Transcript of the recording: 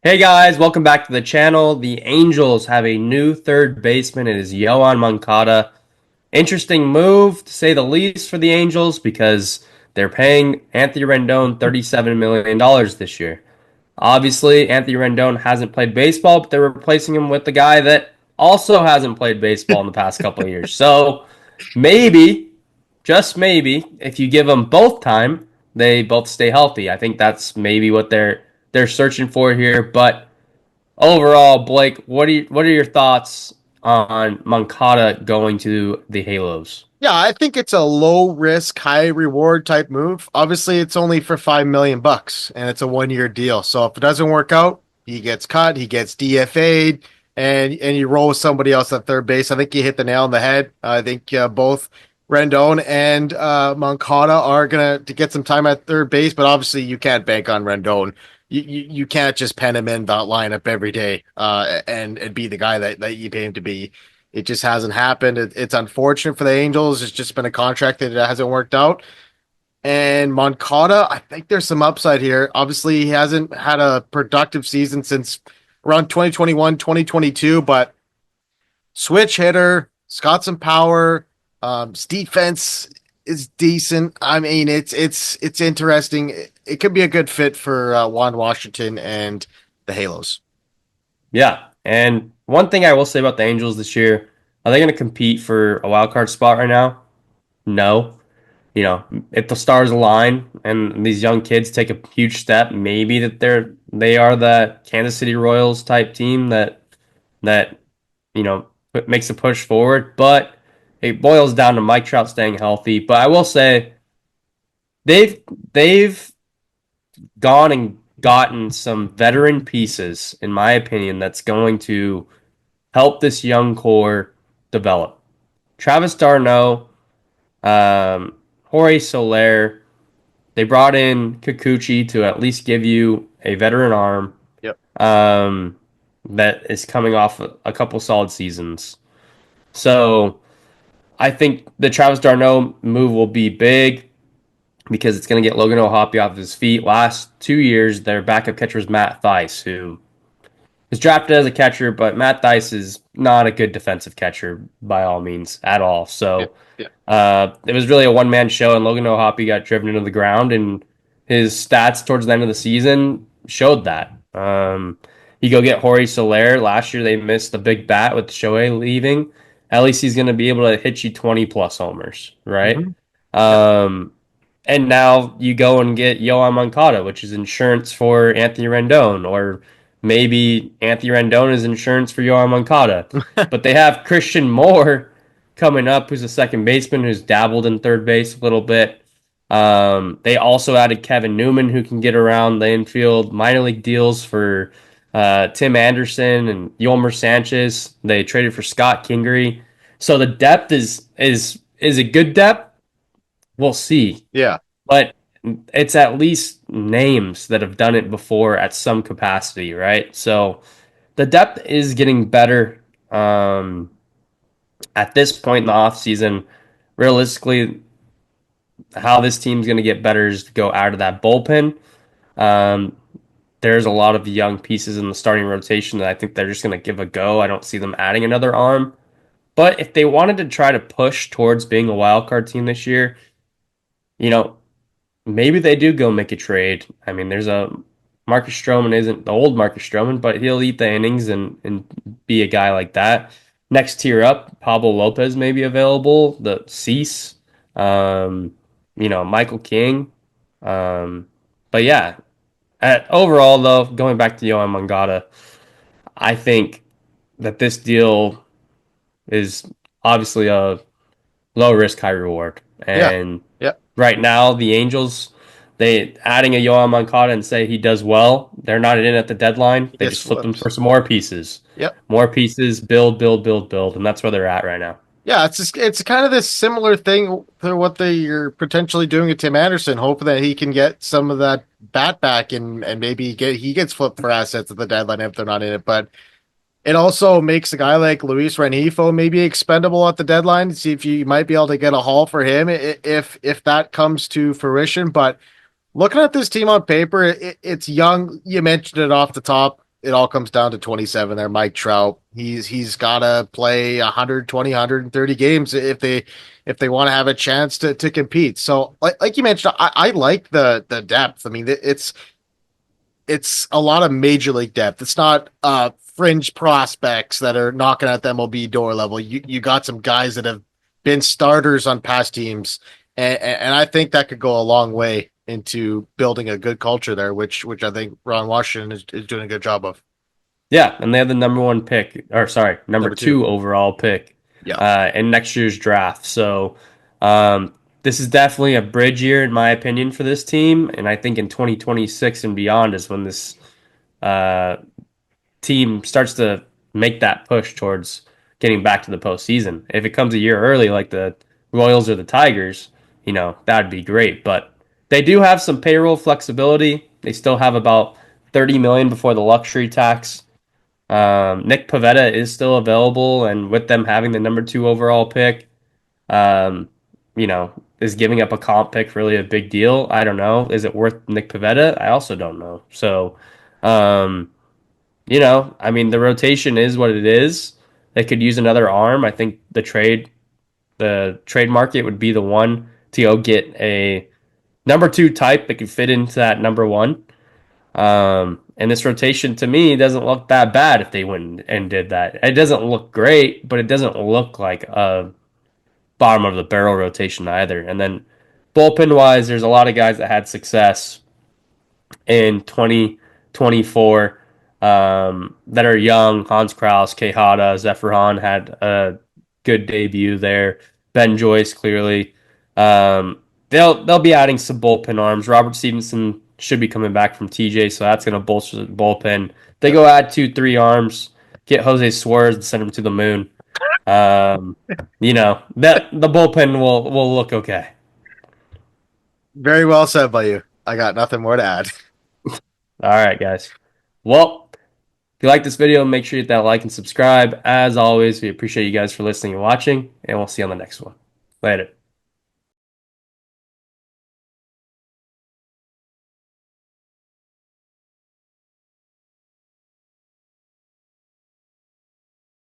Hey guys, welcome back to the channel. The Angels have a new third baseman. It is Yoan Moncada. Interesting move, to say the least, for the Angels because they're paying Anthony Rendon $37 million this year. Obviously, Anthony Rendon hasn't played baseball, but they're replacing him with the guy that also hasn't played baseball in the past couple of years. So maybe, just maybe, if you give them both time, they both stay healthy. I think that's maybe what they're searching for here, but overall, Blake, what are your thoughts on Moncada going to the Halos? Yeah, I think it's a low risk, high reward type move. Obviously, it's only for 5 million bucks and it's a 1 year deal. So if it doesn't work out, he gets cut, he gets DFA'd, and you roll with somebody else at third base. I think you hit the nail on the head. I think both Rendon and Moncada are gonna to get some time at third base, but obviously you can't bank on Rendon. You can't just pen him in that lineup every day and be the guy that you pay him to be. It just hasn't happened. It's unfortunate for the Angels. It's just been a contract that hasn't worked out. And Moncada, I think there's some upside here. Obviously, he hasn't had a productive season since around 2021, 2022, but switch hitter, it's got some power. His defense is decent. I mean, it's interesting. It could be a good fit for Juan Washington and the Halos. Yeah, and one thing I will say about the Angels this year, are they going to compete for a wild card spot right now? No. You know, if the stars align and these young kids take a huge step, maybe they are the Kansas City Royals type team that makes a push forward. But it boils down to Mike Trout staying healthy. But I will say they've gone and gotten some veteran pieces, in my opinion, that's going to help this young core develop. Travis d'Arnaud, Jorge Soler. They brought in Kikuchi to at least give you a veteran arm Yep. um, that is coming off a couple solid seasons. So I think the Travis d'Arnaud move will be big because it's going to get Logan O'Hoppe off his feet. Last 2 years, their backup catcher was Matt Thaiss, who was drafted as a catcher, but Matt Thaiss is not a good defensive catcher by all means at all. Yep. So Yep. it was really a one man show, and Logan O'Hoppe got driven into the ground, and his stats towards the end of the season showed that. You go get Jorge Soler. Last year they missed the big bat with Shohei leaving. At least he's going to be able to hit you 20 plus homers, right? Mm-hmm. Yep. Um, and now you go and get Yoan Moncada, which is insurance for Anthony Rendon, or maybe Anthony Rendon is insurance for Yoan Moncada. But they have Christian Moore coming up, who's a second baseman who's dabbled in third base a little bit. They also added Kevin Newman, who can get around the infield. Minor league deals for Tim Anderson and Yolmer Sanchez. They traded for Scott Kingery. So the depth is a good depth. We'll see, Yeah. but it's at least names that have done it before at some capacity, right? So the depth is getting better. At this point in the offseason, realistically, how this team's going to get better is to go out of that bullpen. Um, there's a lot of young pieces in the starting rotation that I think they're just going to give a go. I don't see them adding another arm. But if they wanted to try to push towards being a wild card team this year, you know, maybe they do go make a trade. I mean, there's a Marcus Stroman isn't the old Marcus Stroman, but he'll eat the innings and be a guy like that. Next tier up, Pablo Lopez may be available. The Cease, um, Michael King. Um, but yeah, overall though, going back to Yohan Mangata, I think that this deal is obviously a low risk, high reward. Yeah. And Yep. right now, the Angels, they adding a Yoan Moncada and say he does well. They're not in at the deadline. He They gets just flipped him for flipped. some Yep. more pieces, build, build, build, build, and that's where they're at right now. Yeah, it's kind of this similar thing to what you're potentially doing with Tim Anderson, hoping that he can get some of that bat back and maybe he gets flipped for assets at the deadline if they're not in it. But it also makes a guy like Luis Renifo maybe expendable at the deadline. See if you might be able to get a haul for him if that comes to fruition. But looking at this team on paper, it's young. You mentioned it off the top. it all comes down to 27 there. Mike Trout. He's got to play 120, 130 games if they want to have a chance to compete. So like you mentioned, I like the depth. I mean, it's a lot of major league depth. It's not fringe prospects that are knocking at the MLB door level. You got some guys that have been starters on past teams, and I think that could go a long way into building a good culture there, which I think Ron Washington is doing a good job of. Yeah, and they have the number one pick, or sorry, number Number two. two overall pick Yeah. in next year's draft. So this is definitely a bridge year, in my opinion, for this team. And I think in 2026 and beyond is when this uh, team starts to make that push towards getting back to the postseason. If it comes a year early, like the Royals or the Tigers, that'd be great. But they do have some payroll flexibility. They still have about 30 million before the luxury tax. Nick Pivetta is still available, and with them having the number two overall pick, um, is giving up a comp pick really a big deal? I don't know. Is it worth Nick Pivetta? I also don't know. So, um, I mean, the rotation is what it is. They could use another arm. I think the trade market would be the one to go get a number two type that could fit into that number one. And this rotation to me doesn't look that bad if they went and did that. It doesn't look great, but it doesn't look like a bottom of the barrel rotation either. And then bullpen wise, there's a lot of guys that had success in 2024 that are young. Hans Kraus, Quijada, Zephyron had a good debut there. Ben Joyce clearly. They'll be adding some bullpen arms. Robert Stevenson should be coming back from TJ, so that's going to bolster the bullpen. They Yep. go add 2, 3 arms, get Jose Suarez and send him to the moon. That the bullpen will look okay. Very well said by you. I got nothing more to add. All right, guys. Well, if you like this video, make sure you hit that like and subscribe. As always, we appreciate you guys for listening and watching, and we'll see you on the next one. Later.